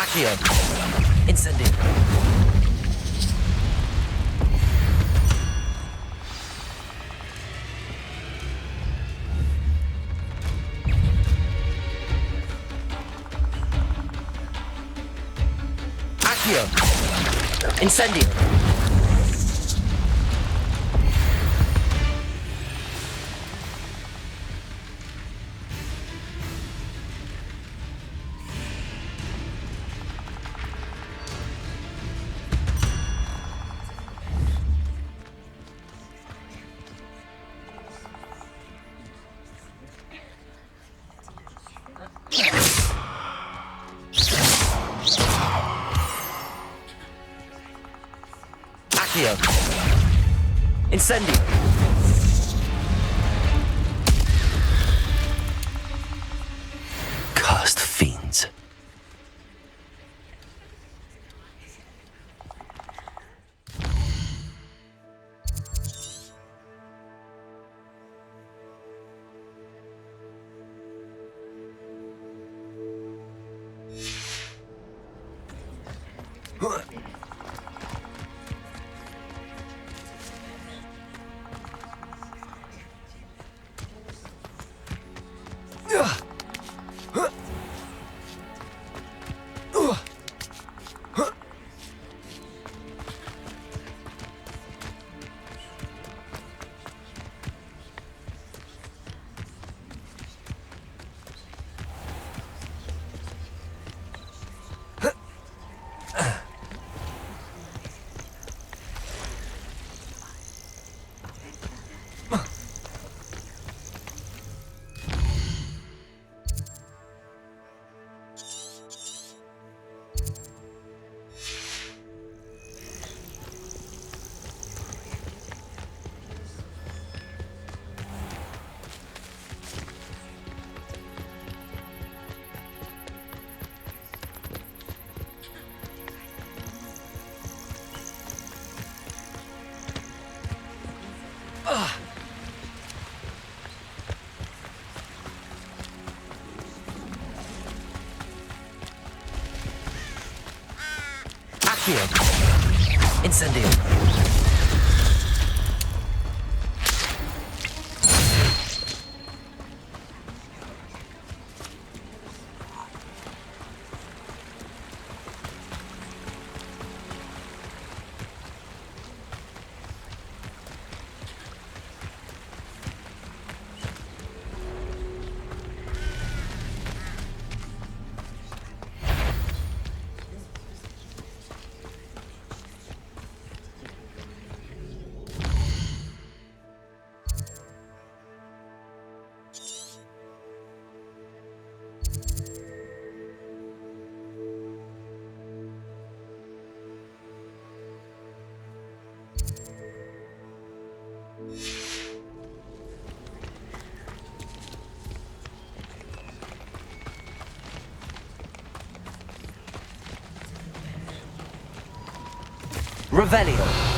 Accio. Incendio. Accio. Incendio. Accio. Incendio. Cursed fiends. Accio. Incendio. Revelio.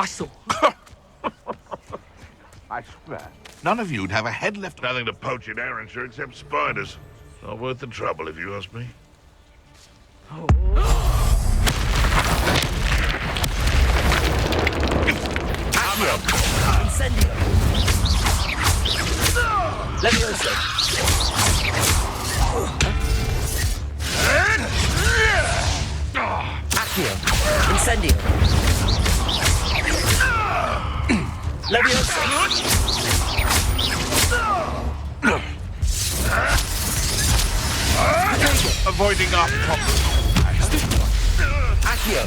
Russell. I swear, none of you'd have a head left. Nothing to poach in Arrowshire except spiders. Not worth the trouble, if you ask me. Accio. Incendio. Levioso. Accio. Incendio. Levioso. Avoiding our problem. Accio.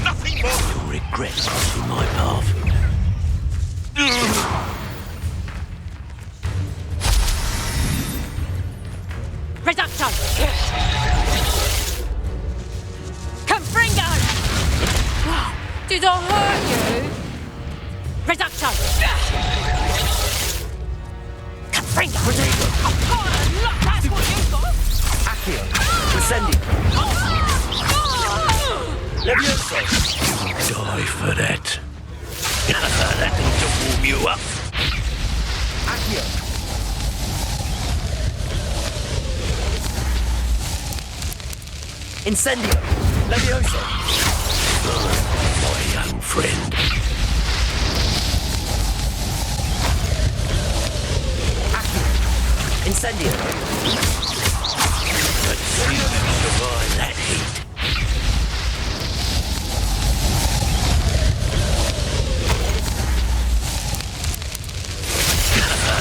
Nothing more. You'll regret crossing my path. Reducto! Confringo! Did I hurt you? Reducto! Confringo! Oh, that's what you got! Accio. Incendio. Levioso. Die for that. That'll to warm you up. Accio. Incendio. Levioso. My young friend. Accio. Incendio. Let's see if you survive that heat.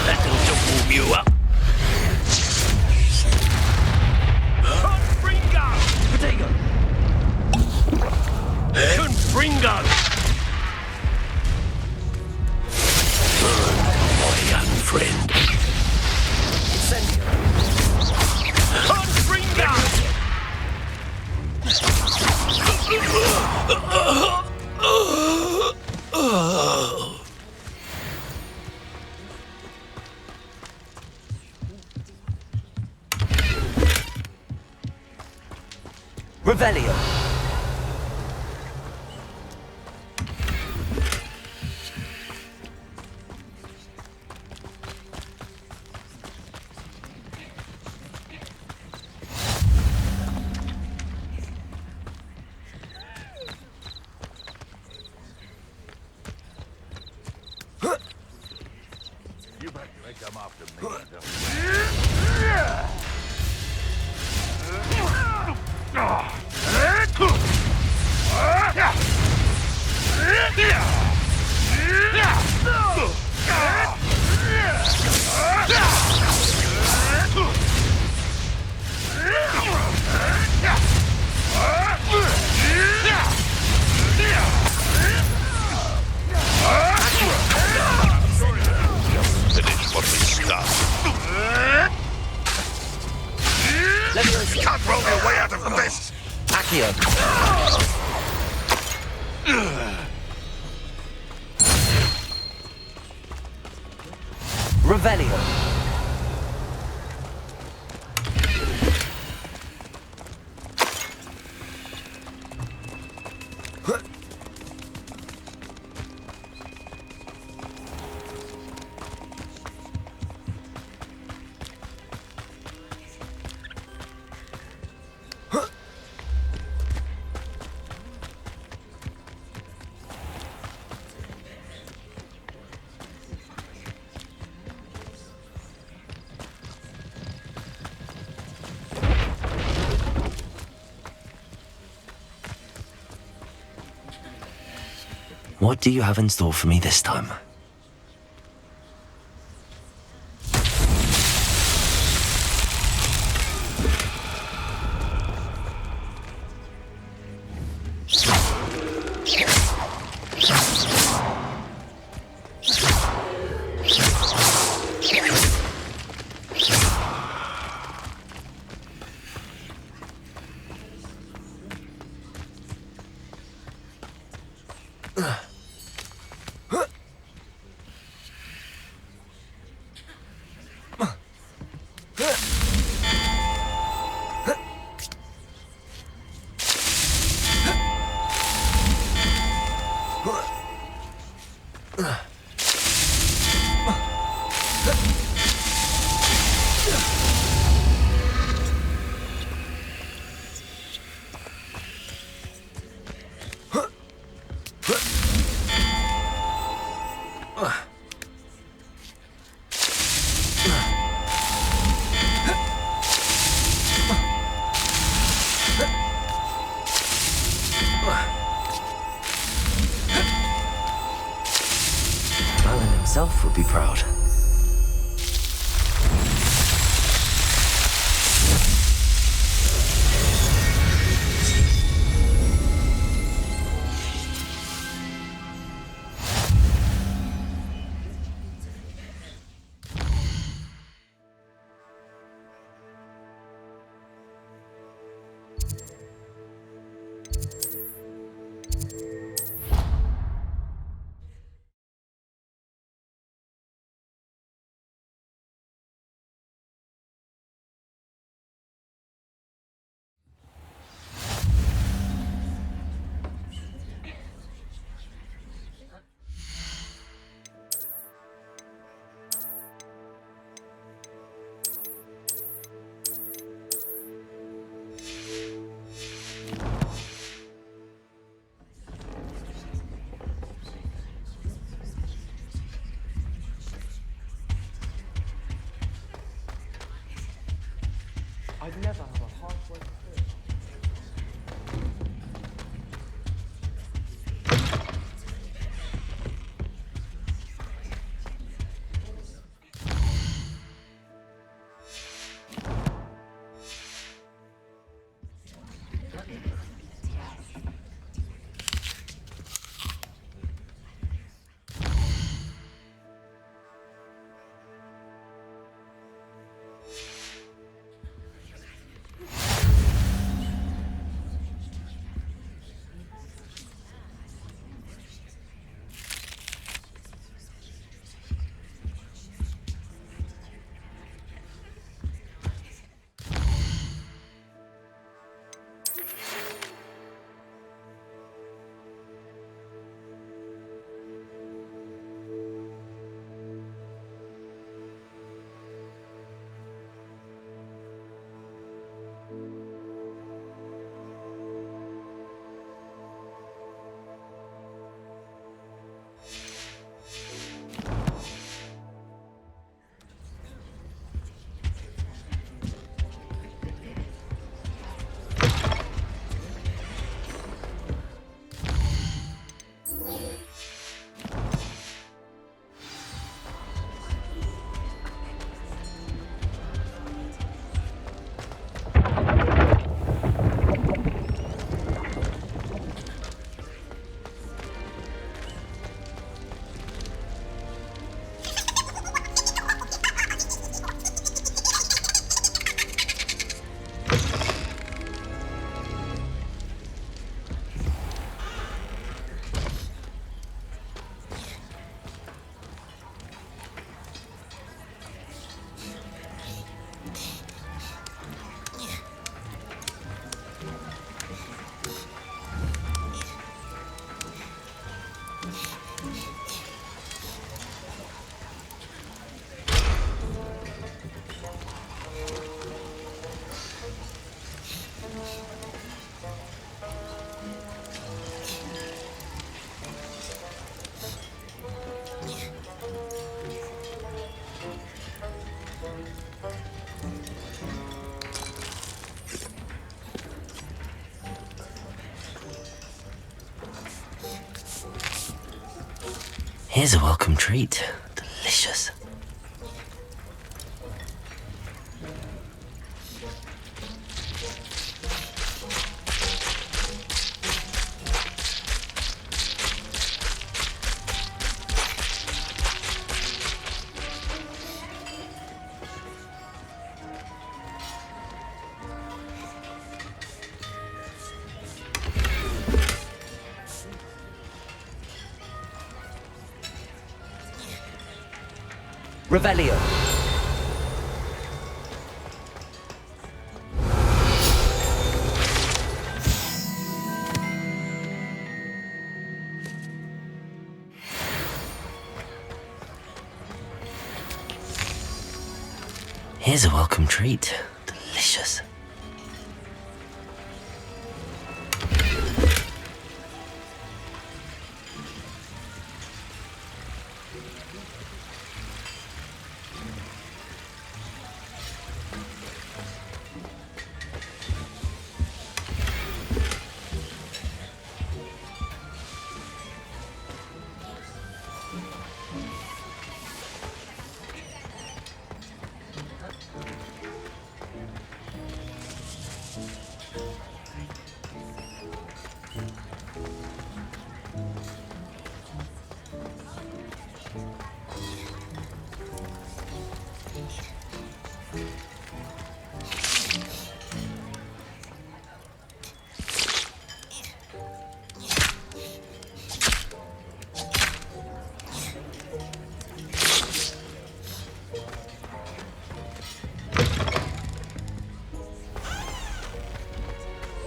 That'll to warm you up. Potato. Confringo! My young friend. Incendio. Confringo! Revelio. You better come after me. Finish what we start. Levioso. Can't roll your way out of this. Accio. Revelio. What do you have in store for me this time? Merlin himself would be proud. I'd never have a halfway through. Here's a welcome treat. Delicious. Revelio. Here's a welcome treat. Delicious.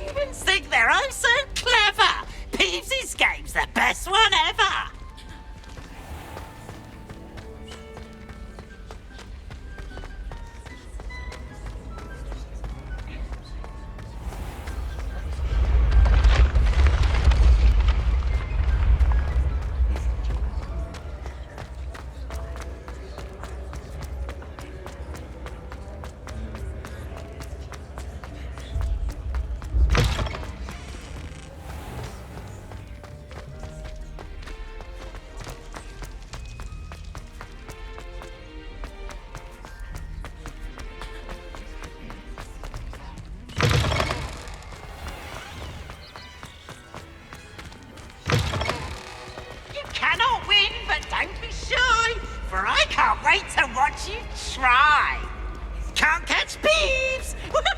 Humans think they're oh so clever. Peeves' game's the best one ever. Cannot win, but don't be shy, for I can't wait to watch you try. Can't catch Peeves! Woohoo!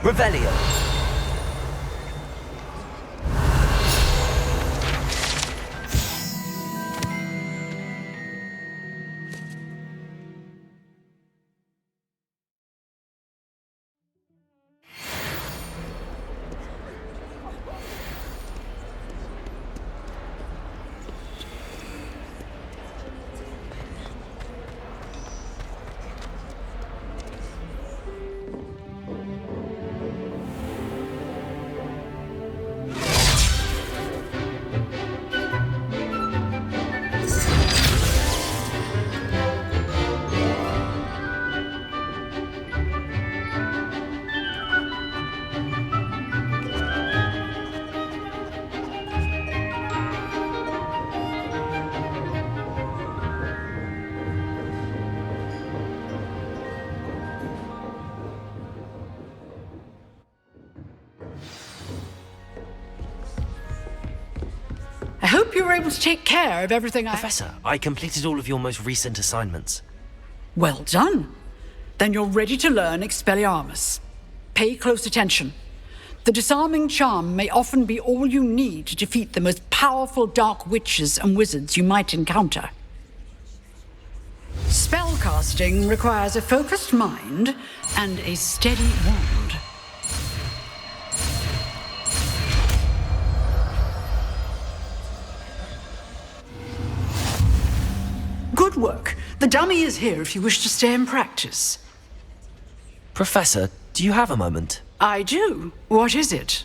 Revelio. I hope you were able to take care of everything Professor, I completed all of your most recent assignments. Well done. Then you're ready to learn Expelliarmus. Pay close attention. The disarming charm may often be all you need to defeat the most powerful dark witches and wizards you might encounter. Spellcasting requires a focused mind and a steady wand. Good work. The dummy is here if you wish to stay and practice. Professor, do you have a moment? I do. What is it?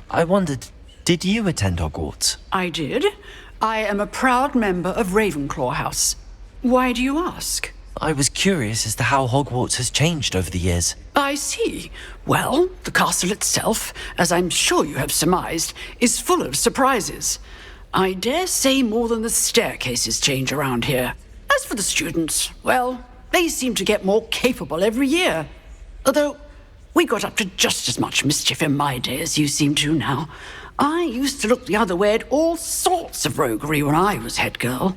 I wondered, did you attend Hogwarts? I did. I am a proud member of Ravenclaw House. Why do you ask? I was curious as to how Hogwarts has changed over the years. I see. Well, the castle itself, as I'm sure you have surmised, is full of surprises. I dare say more than the staircases change around here. As for the students, well, they seem to get more capable every year. Although, we got up to just as much mischief in my day as you seem to now. I used to look the other way at all sorts of roguery when I was head girl.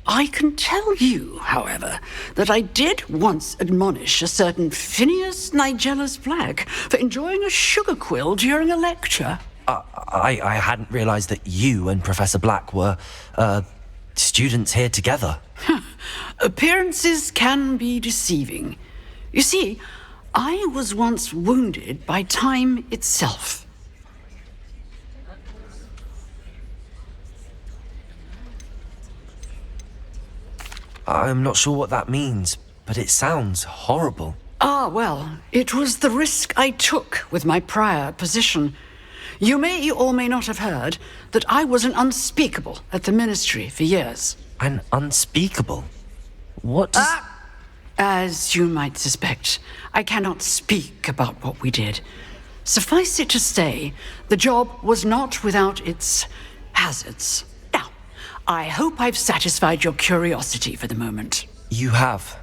I can tell you, however, that I did once admonish a certain Phineas Nigellus Black for enjoying a sugar quill during a lecture. I hadn't realized that you and Professor Black were, students here together. Appearances can be deceiving. You see, I was once wounded by time itself. I'm not sure what that means, but it sounds horrible. Ah, well, it was the risk I took with my prior position. You may or may not have heard that I was an unspeakable at the ministry for years. An unspeakable? What does... As you might suspect, I cannot speak about what we did. Suffice it to say, the job was not without its hazards. Now, I hope I've satisfied your curiosity for the moment. You have.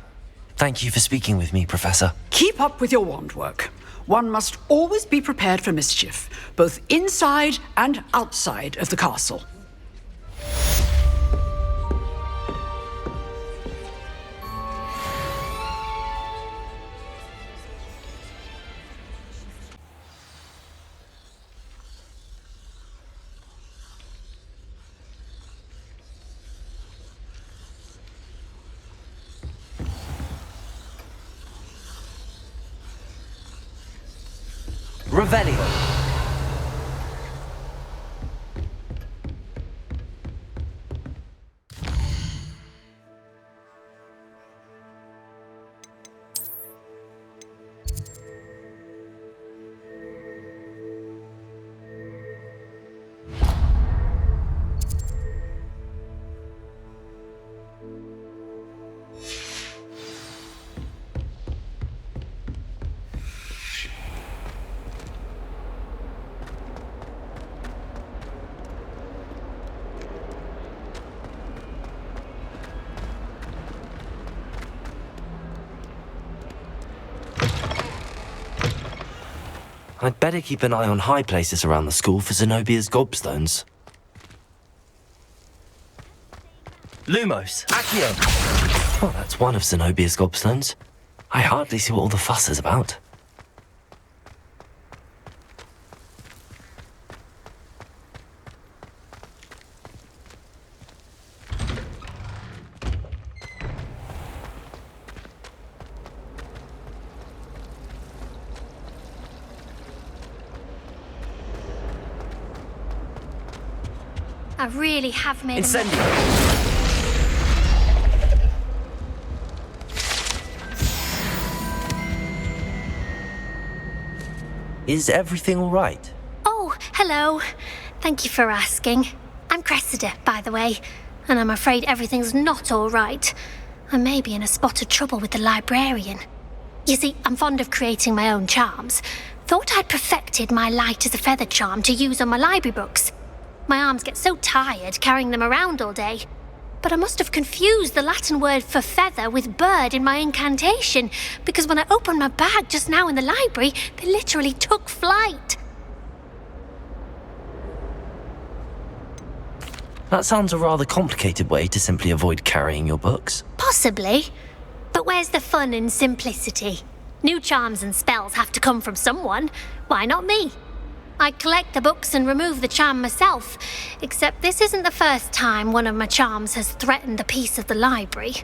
Thank you for speaking with me, Professor. Keep up with your wand work. One must always be prepared for mischief, both inside and outside of the castle. Revelio. I'd better keep an eye on high places around the school for Zenobia's gobstones. Lumos, Accio! Oh, that's one of Zenobia's gobstones. I hardly see what all the fuss is about. I really have made Incendio! Is everything all right? Oh, hello. Thank you for asking. I'm Cressida, by the way, and I'm afraid everything's not all right. I may be in a spot of trouble with the librarian. You see, I'm fond of creating my own charms. Thought I'd perfected my light as a feather charm to use on my library books. My arms get so tired carrying them around all day. But I must have confused the Latin word for feather with bird in my incantation, because when I opened my bag just now in the library, they literally took flight. That sounds a rather complicated way to simply avoid carrying your books. Possibly. But where's the fun in simplicity? New charms and spells have to come from someone. Why not me? I collect the books and remove the charm myself, except this isn't the first time one of my charms has threatened a piece of the library.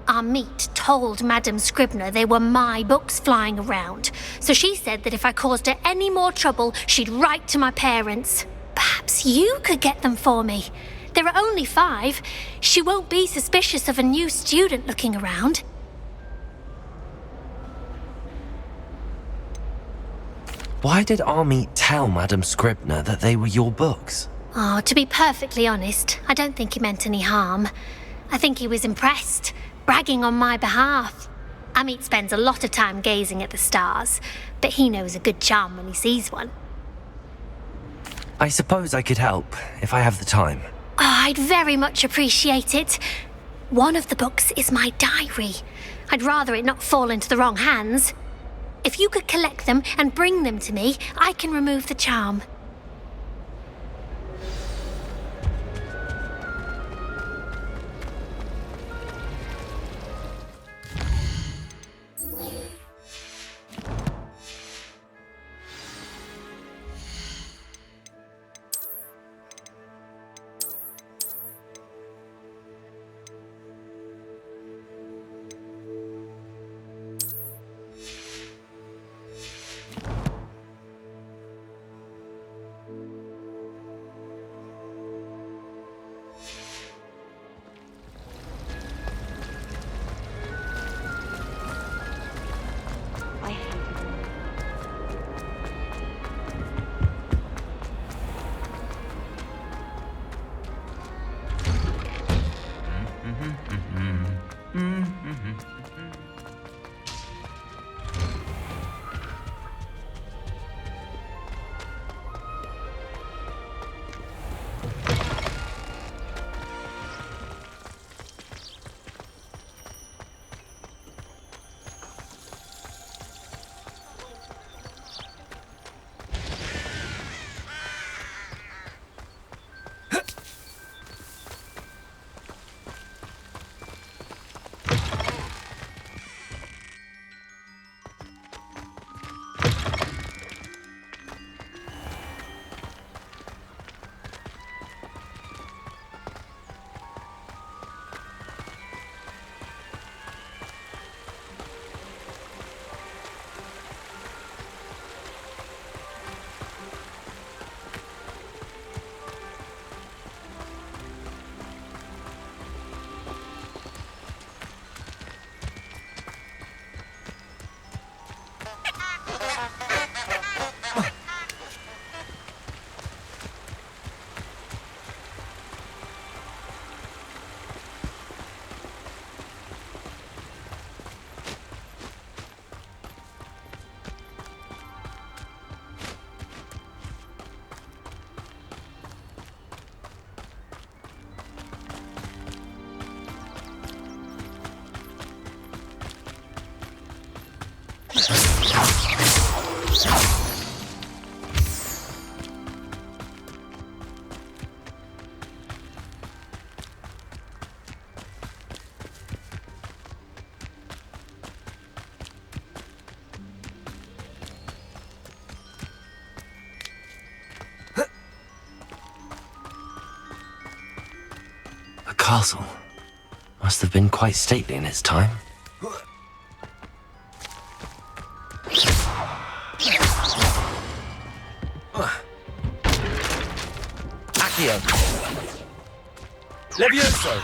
Our meet told Madame Scribner they were my books flying around, so she said that if I caused her any more trouble, she'd write to my parents. Perhaps you could get them for me. There are only 5. She won't be suspicious of a new student looking around. Why did Army tell Madame Scribner that they were your books? Oh, to be perfectly honest, I don't think he meant any harm. I think he was impressed, bragging on my behalf. Amit spends a lot of time gazing at the stars, but he knows a good charm when he sees one. I suppose I could help, if I have the time. Oh, I'd very much appreciate it. One of the books is my diary. I'd rather it not fall into the wrong hands. If you could collect them and bring them to me, I can remove the charm. castle. Must have been quite stately in its time. Accio! Levioso!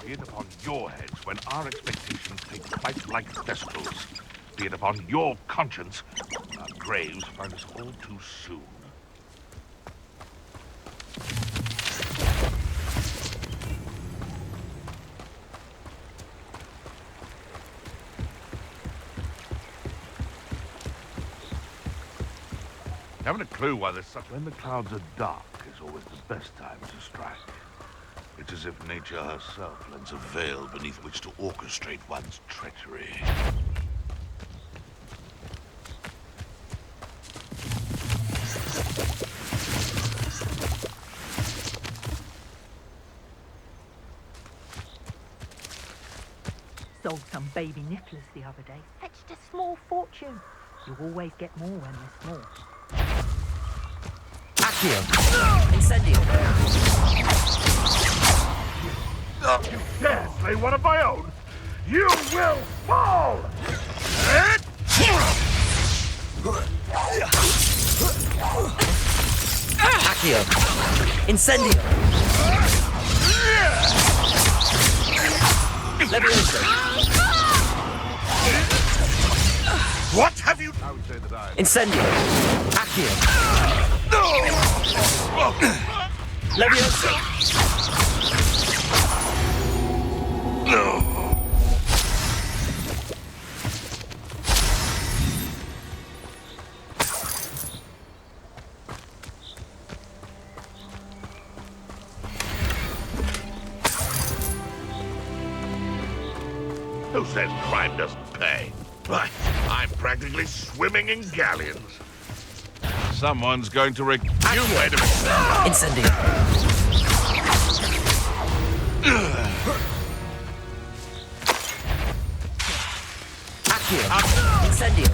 Be it upon your heads when our expectations take flight like thestrals. Be it upon your conscience, our graves find us all too soon. Haven't a clue why there's such... When the clouds are dark is always the best time to strike. It's as if nature herself lends a veil beneath which to orchestrate one's treachery. Sold some baby nifflers the other day. Fetched a small fortune. You always get more when there's small. Accio! Incendio! You dare slay one of my own? You will fall! Accio! Incendio! Levioso! What have you... I would say that I... Incendio! Accio! Levioso! Who says crime doesn't pay? Why, I'm practically swimming in galleons. Someone's going to wait a minute. Incendio! Accio! Incendio!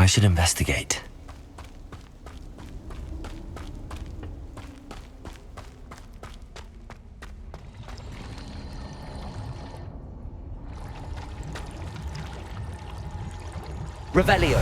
I should investigate. Revelio.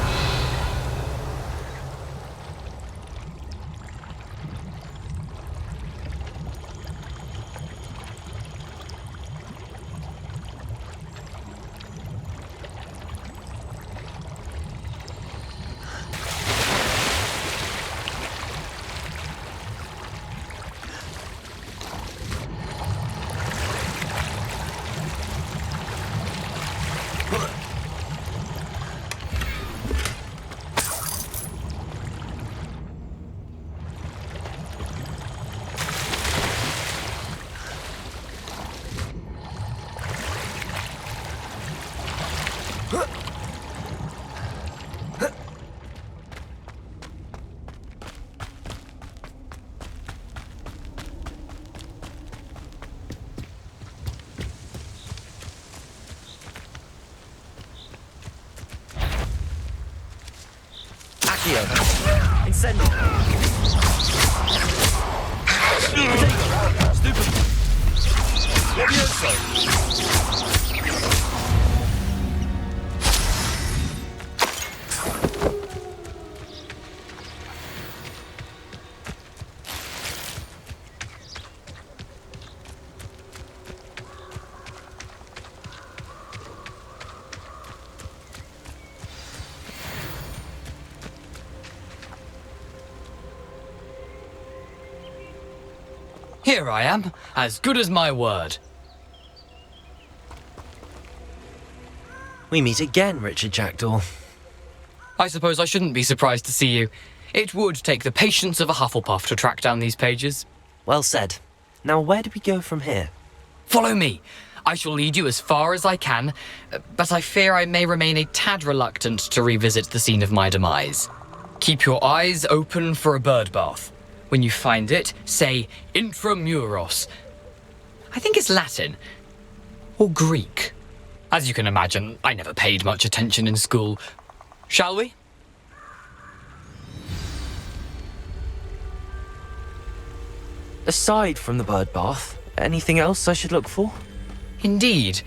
Accio. Incendio. Stupid. Levioso. Here I am, as good as my word. We meet again, Richard Jackdaw. I suppose I shouldn't be surprised to see you. It would take the patience of a Hufflepuff to track down these pages. Well said. Now, where do we go from here? Follow me. I shall lead you as far as I can, but I fear I may remain a tad reluctant to revisit the scene of my demise. Keep your eyes open for a bird bath. When you find it, say intramuros. I think it's Latin. Or Greek. As you can imagine, I never paid much attention in school. Shall we? Aside from the bird bath, anything else I should look for? Indeed.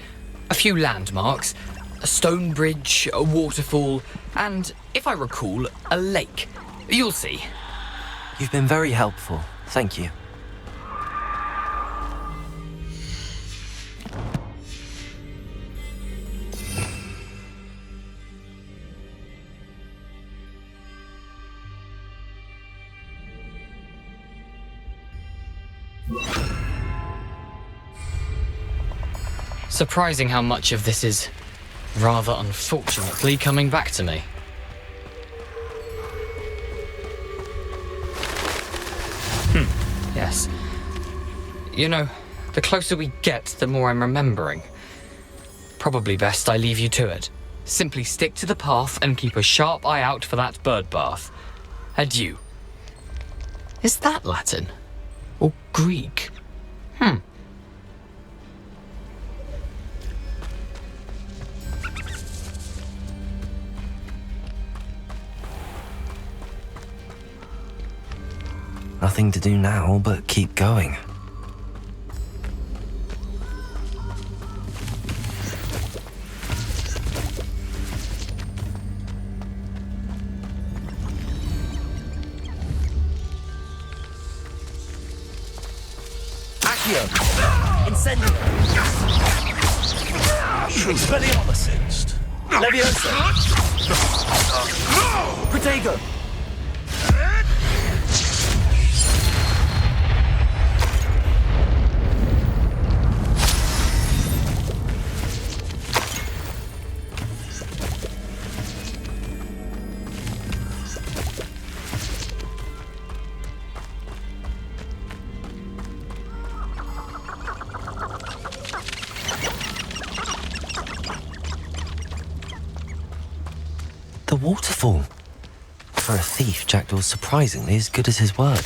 A few landmarks. A stone bridge, a waterfall, and, if I recall, a lake. You'll see. You've been very helpful. Thank you. Surprising how much of this is, rather unfortunately, coming back to me. Yes. You know, the closer we get, the more I'm remembering. Probably best I leave you to it. Simply stick to the path and keep a sharp eye out for that bird bath. Adieu. Is that Latin? Or Greek? Nothing to do now but keep going. Accio! Incendio! Expelliarmus! Leviosa! Protego! The waterfall. For a thief, Jackdaw's surprisingly as good as his word.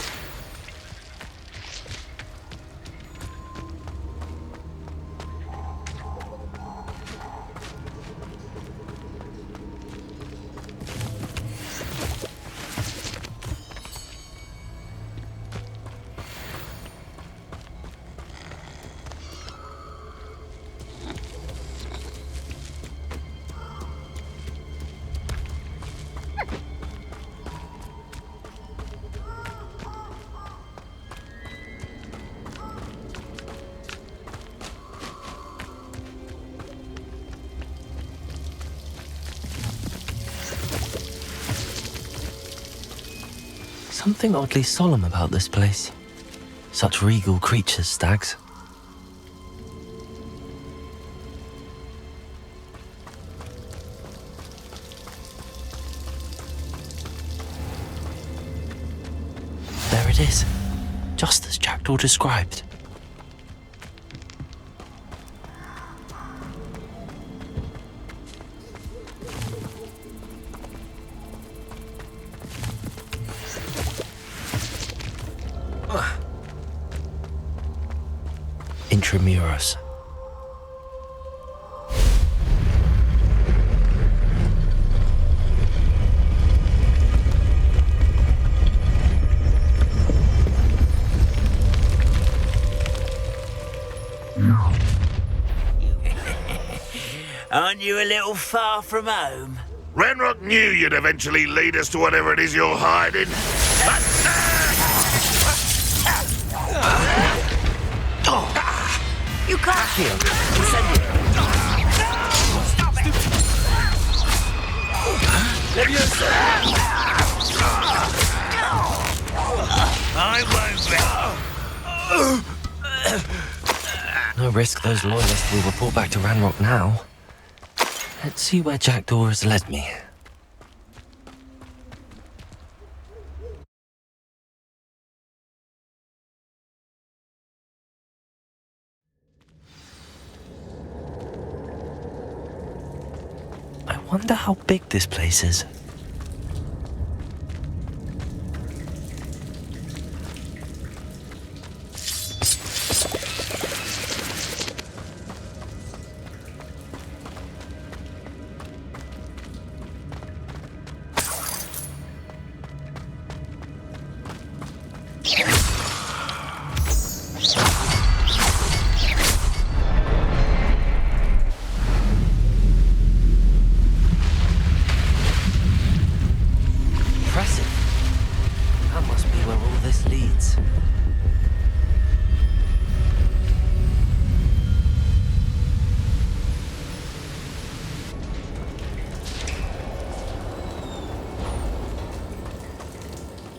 Something oddly solemn about this place. Such regal creatures, stags. There it is, just as Jackdaw described. Intramuros. Aren't you a little far from home? Ranrock knew you'd eventually lead us to whatever it is you're hiding. You can't kill. Send it. Stop it. Leviosa. I won't. No risk those loyalists will report back to Ranrock now. Let's see where Jackdaw has led me. I wonder how big this place is.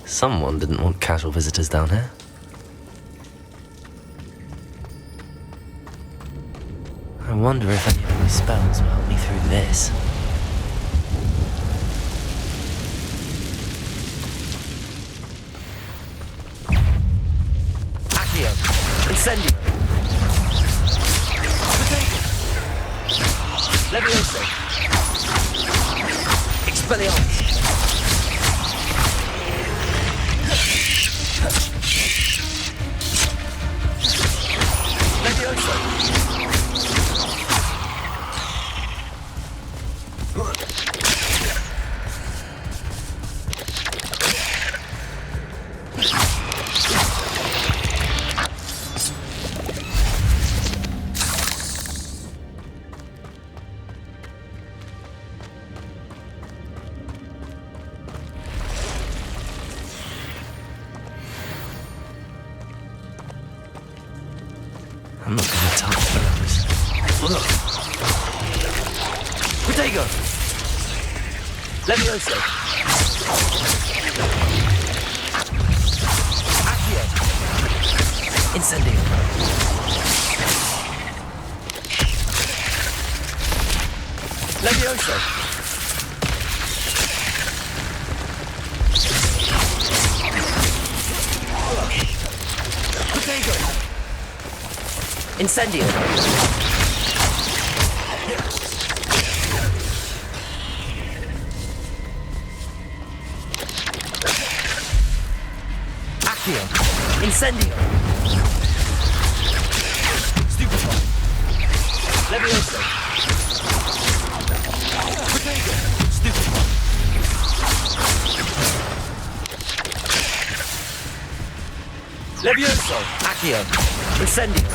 Someone didn't want casual visitors down here. I wonder if any of my spells will help me through this. Accio! Incendio! Levioso! Expelliarmus! I'm not gonna touch those. Protego! Levioso! Accio! Incendio! Levioso! Protego! Incendio! Accio! Incendio! Stupefy! Levioso! Protego! Stupefy! Levioso! Accio! Incendio!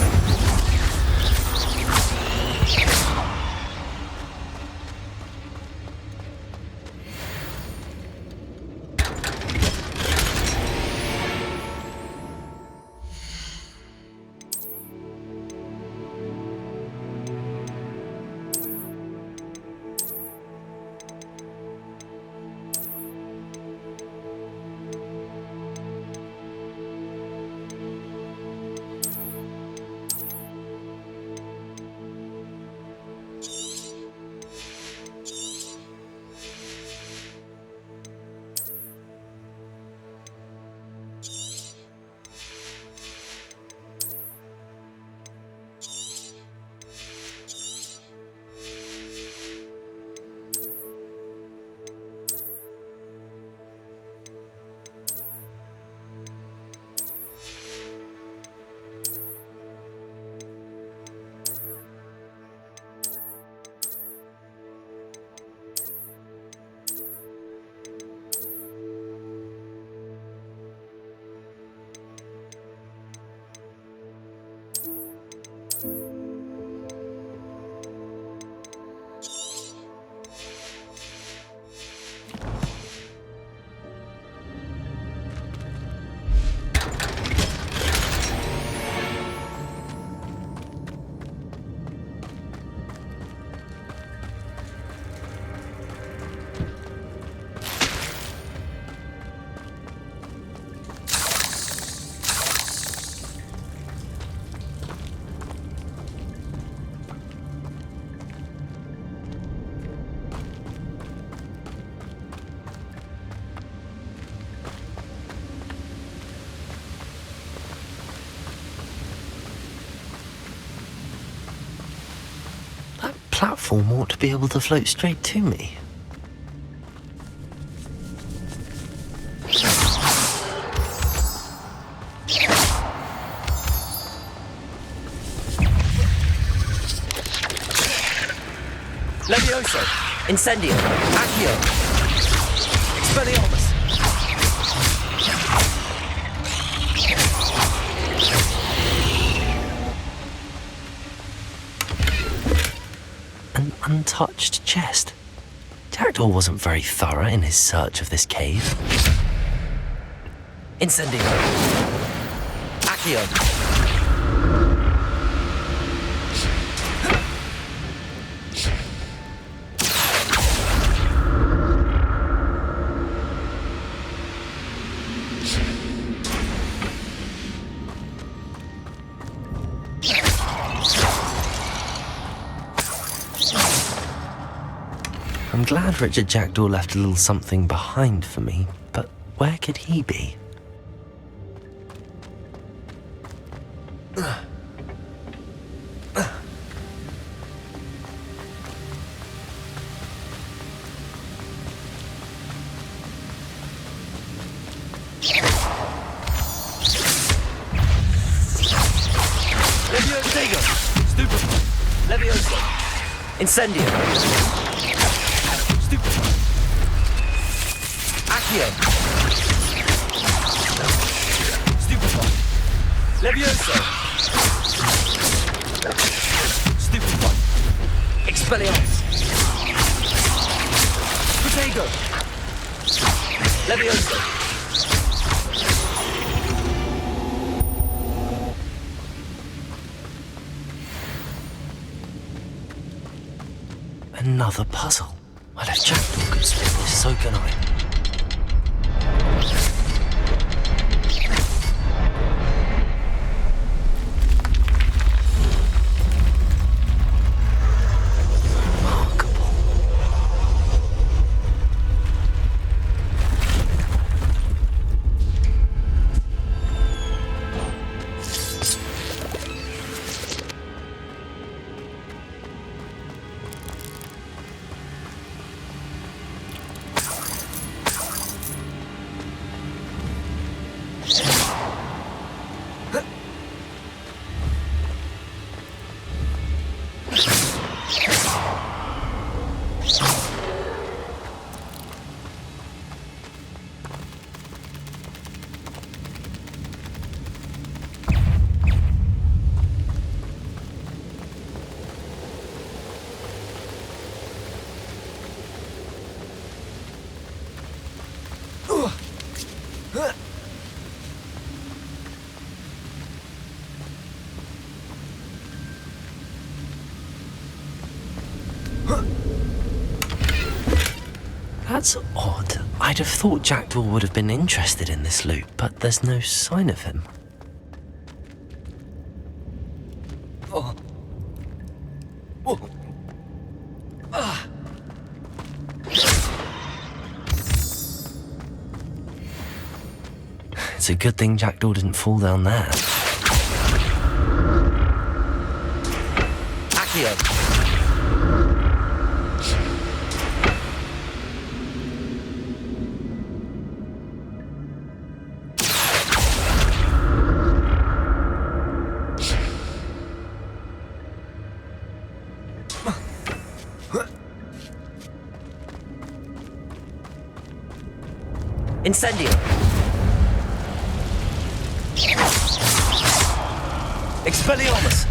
platform ought to be able to float straight to me. Levioso! Incendio! Accio! Expelliarmus! An untouched chest. Jackdaw wasn't very thorough in his search of this cave. Incendio! Accio! I'm glad Richard Jackdaw left a little something behind for me, but where could he be? Levioso! Stupefy! Levioso! Incendio! Accio! Stupefy! Levioso! Stupefy! Expelliarmus! Protego! Levioso! Another puzzle. Well, if Jackdaw could solve this, so can I. That's odd. I'd have thought Jackdaw would have been interested in this loot, but there's no sign of him. Oh. Oh. Ah. It's a good thing Jackdaw didn't fall down there. Accio! Incendio! Expelliarmus!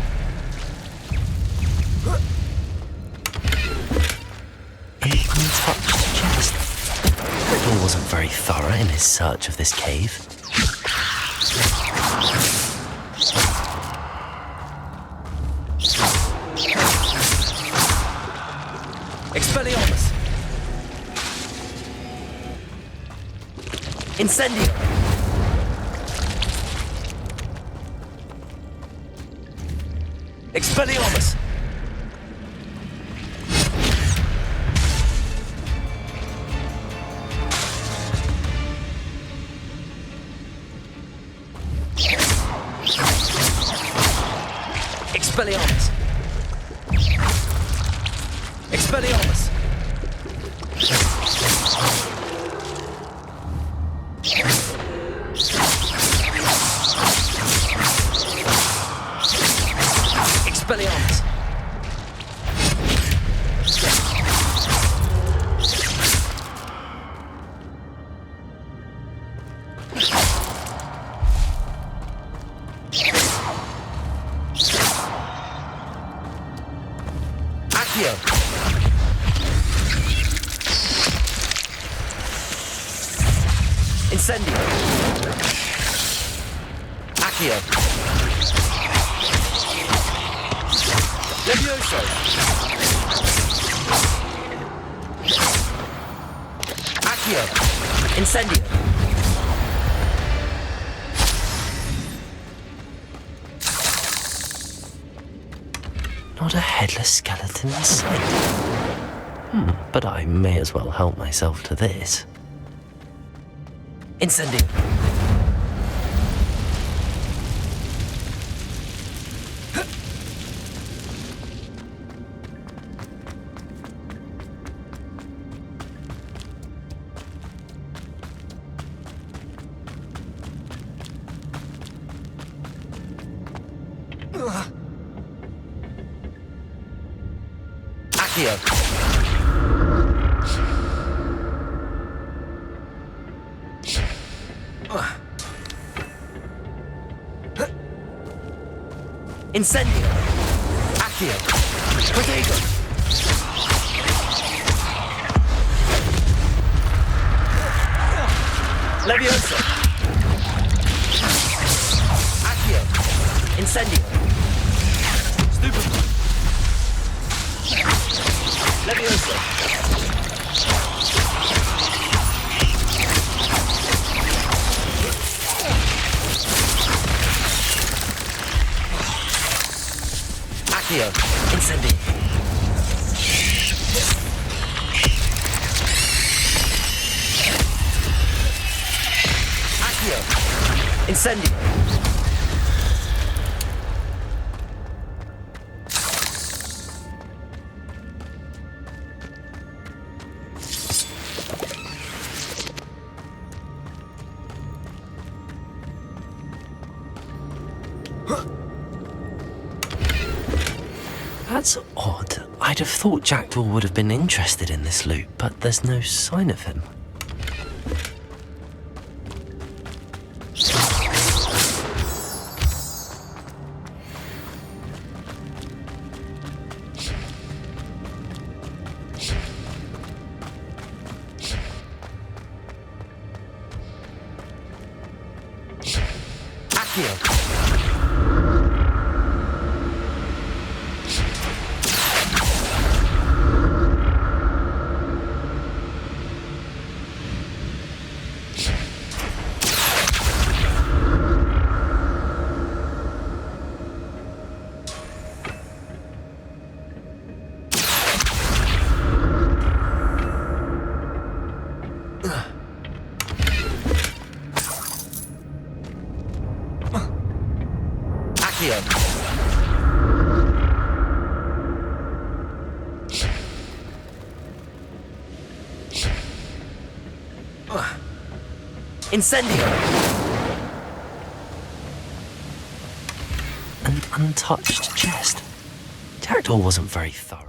An untouched chest. Jackdaw wasn't very thorough in his search of this cave. Expelliarmus! Incendio! Expelliarmus! Expelliarmus! Expelliarmus! Expelliarmus! Accio! Incendio! Accio! Levioso! Accio! Incendio! Not a headless skeleton in sight. But I may as well help myself to this. Incendio! Accio! Incendio! Accio! Protego! Levioso! Accio! Incendio! Stupefy! Levioso! Accio! Incendi! Accio! Incendi! That's odd. I'd have thought Jackdaw would have been interested in this loot, but there's no sign of him. Accio! Incendio! An untouched chest. Jackdaw wasn't very thorough.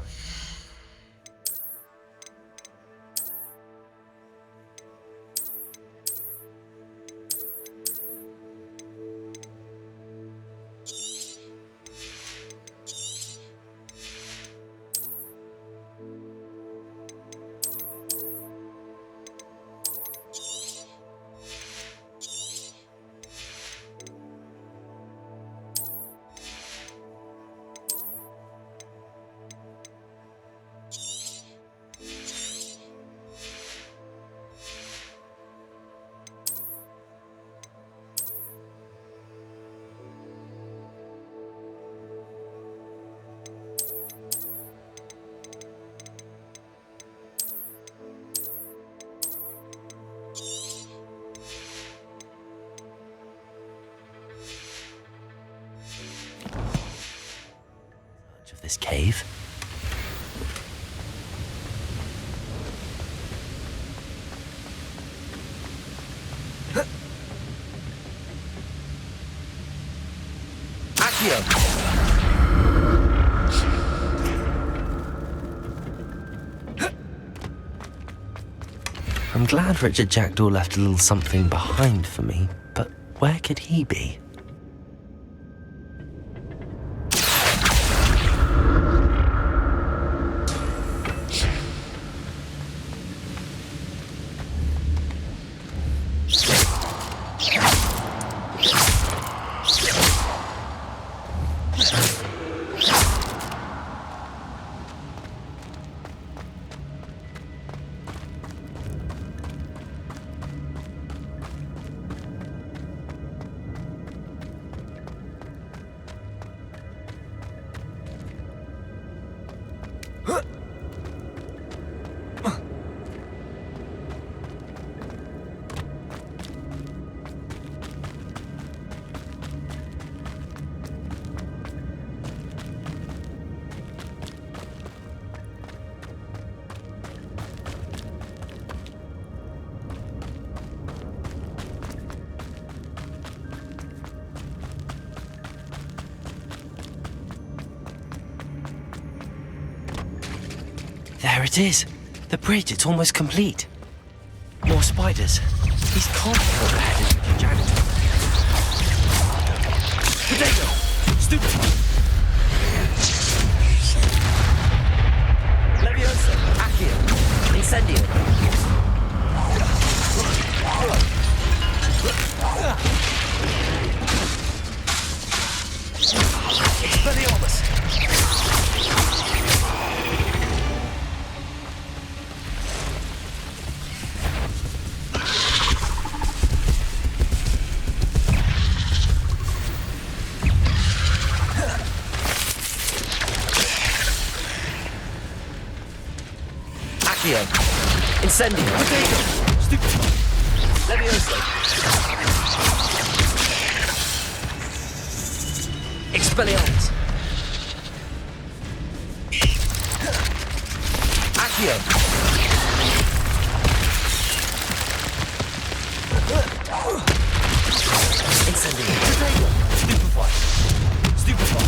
Of this cave. Accio! I'm glad Richard Jackdaw left a little something behind for me, but where could he be? There it is. The bridge, it's almost complete. More spiders. These can't be what the head is Richard Jackdaw. Potato! Stupid! Leviosa! Accio! Incendio! Expelliarmus! Incendio! Potato! Stupid! Leviosa! Expelliarmus! Accio! Incendio! Potato! Stupefy! Stupefy!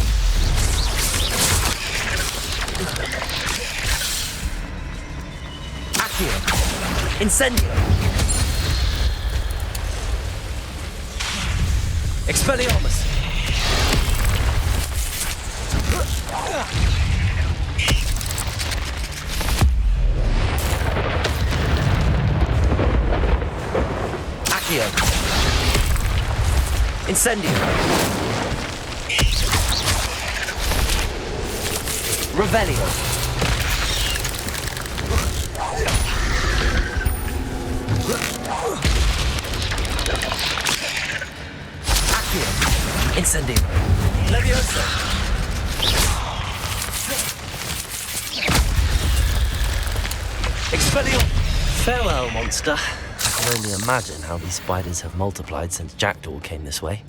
Incendio! Expelliarmus! Accio! Incendio! Revelio! Incendio! Leviosa! Expelliarmus! Farewell, monster. I can only imagine how these spiders have multiplied since Jackdaw came this way.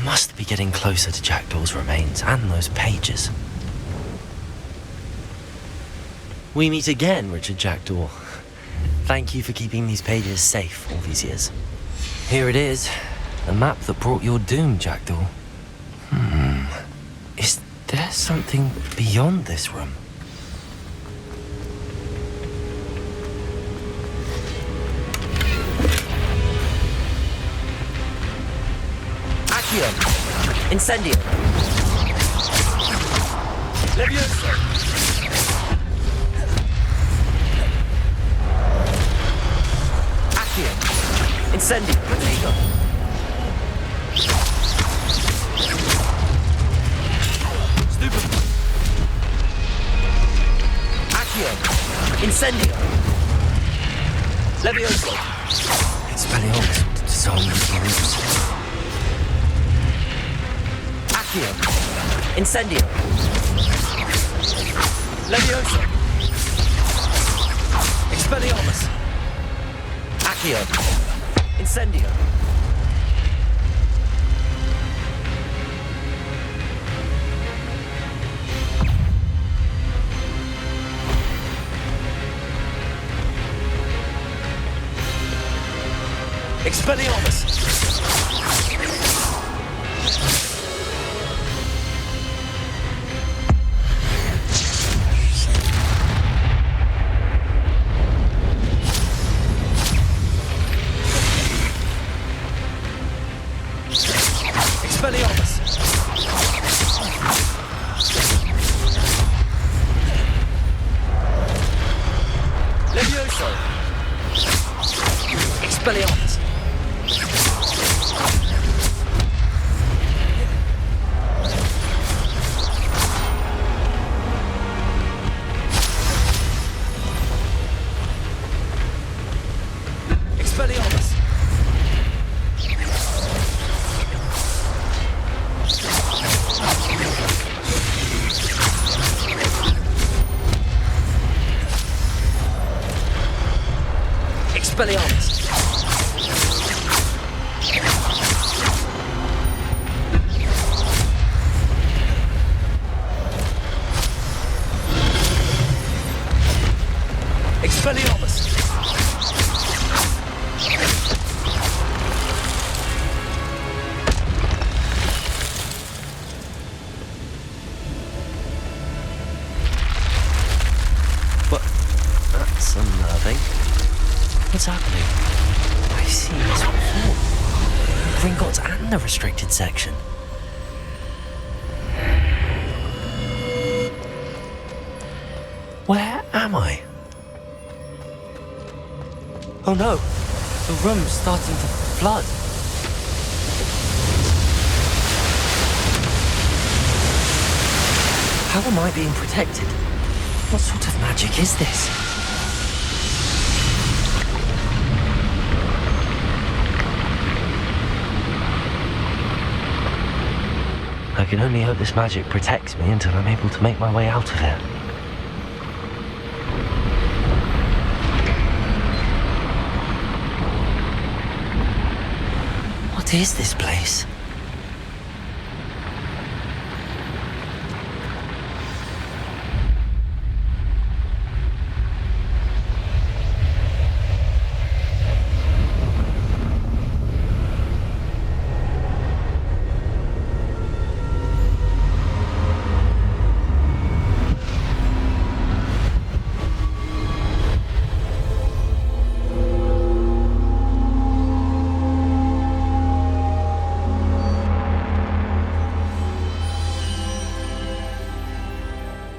Must be getting closer to Jackdaw's remains and those pages. We meet again, Richard Jackdaw. Thank you for keeping these pages safe all these years. Here it is, the map that brought your doom, Jackdaw. Is there something beyond this room? Incendio! Leviosa! Accio! Incendio! Potato! Stupid! Incendio! Levioso! Expelliarmus to disarm these groups. Accio! Incendio! Levioso! Expelliarmus! Accio! Incendio! Expelliarmus! Expelliarmus! Levioso! Expelliarmus! Expelliarmus! Expelliarmus! Expelliarmus! But that's unnerving. What's happening? I've seen this before. Gringotts and the restricted section. Where am I? Oh no! The room's starting to flood. How am I being protected? What sort of magic is this? I can only hope this magic protects me until I'm able to make my way out of here. What is this place?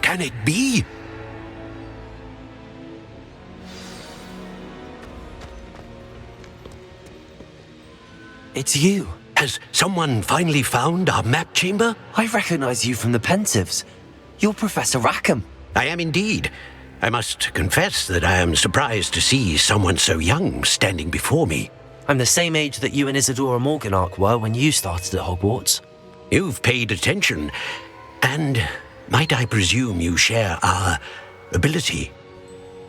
Can it be? It's you. Has someone finally found our map chamber? I recognize you from the Pensives. You're Professor Rackham. I am indeed. I must confess that I am surprised to see someone so young standing before me. I'm the same age that you and Isadora Morganach were when you started at Hogwarts. You've paid attention, and might I presume you share our ability?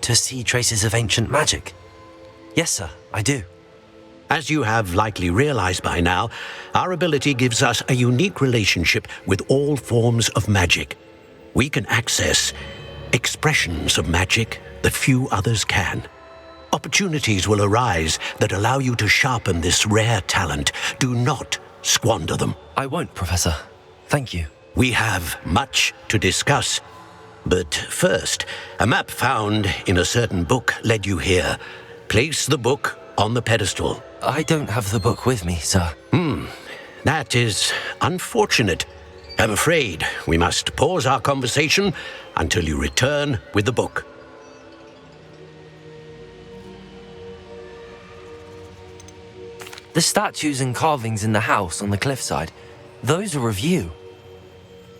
To see traces of ancient magic? Yes, sir, I do. As you have likely realized by now, our ability gives us a unique relationship with all forms of magic. We can access expressions of magic that few others can. Opportunities will arise that allow you to sharpen this rare talent. Do not squander them. I won't, Professor. Thank you. We have much to discuss. But first, a map found in a certain book led you here. Place the book on the pedestal. I don't have the book with me, sir. That is unfortunate. I'm afraid we must pause our conversation until you return with the book. The statues and carvings in the house on the cliffside, those are of you.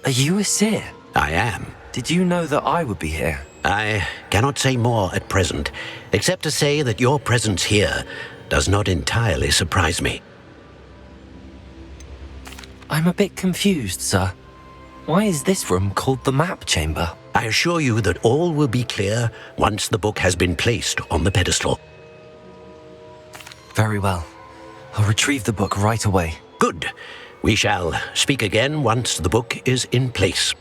Are you a seer? I am. Did you know that I would be here? I cannot say more at present, except to say that your presence here does not entirely surprise me. I'm a bit confused, sir. Why is this room called the map chamber? I assure you that all will be clear once the book has been placed on the pedestal. Very well. I'll retrieve the book right away. Good. We shall speak again once the book is in place.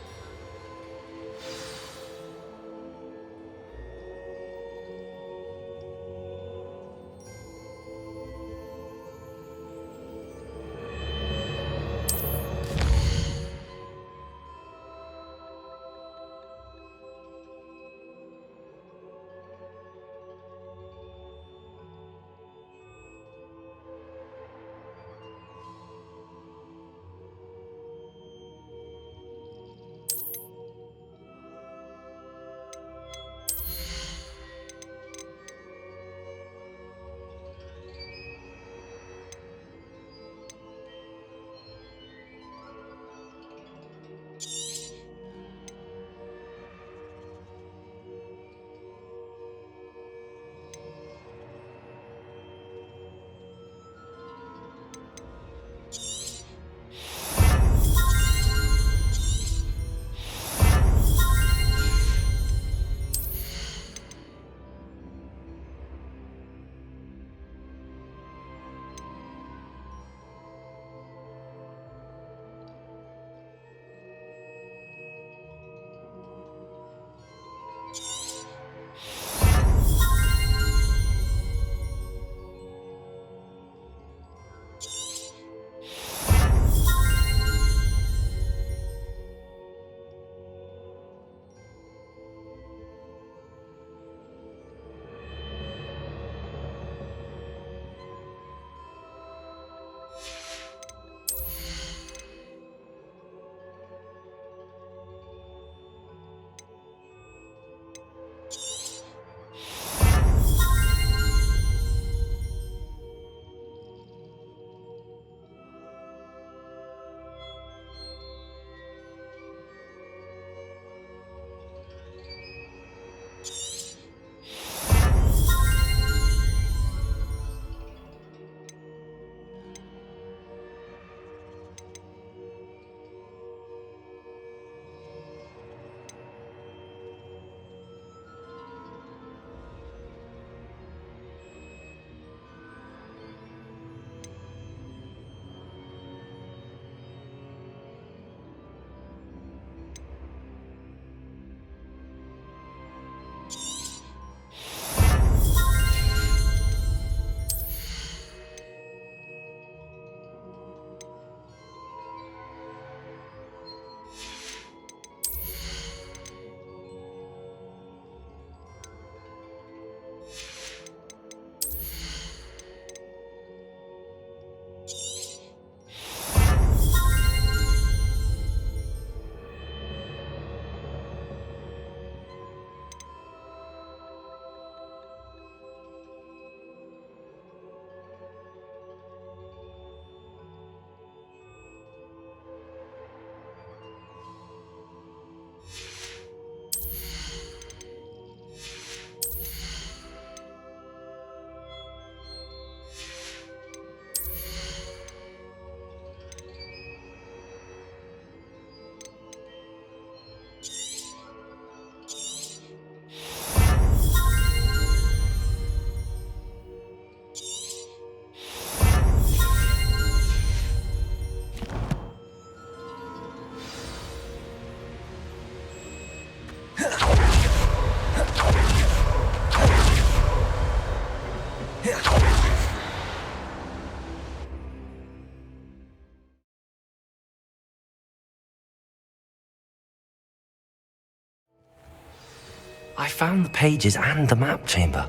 I found the pages and the map chamber.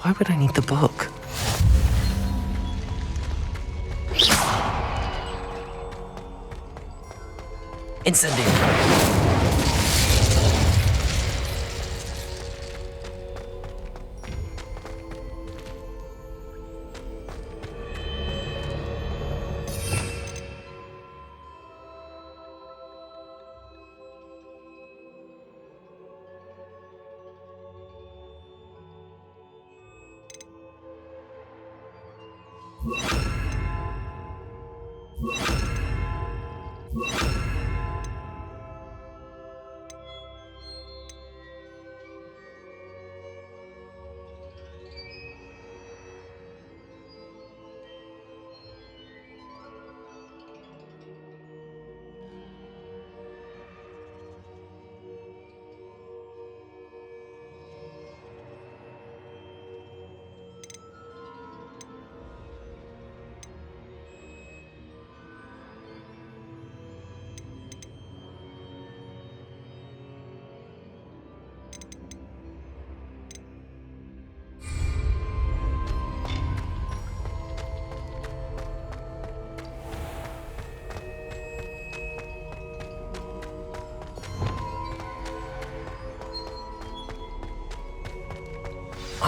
Why would I need the book? Incendio!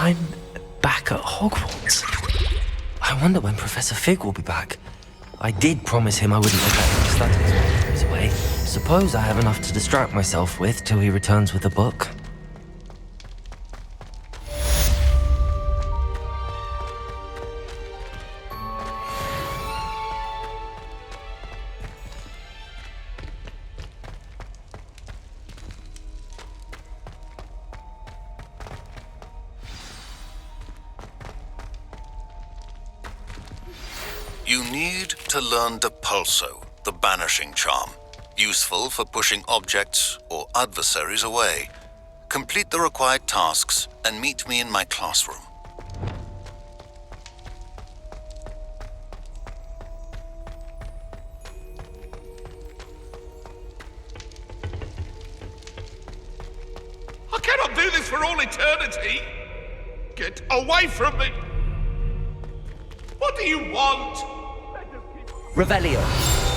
I'm back at Hogwarts. I wonder when Professor Fig will be back. I did promise him I wouldn't neglect my studies while he was away. Suppose I have enough to distract myself with till he returns with a book. You need to learn Depulso, the banishing charm, useful for pushing objects or adversaries away. Complete the required tasks and meet me in my classroom. I cannot do this for all eternity! Get away from me! What do you want? Revelio.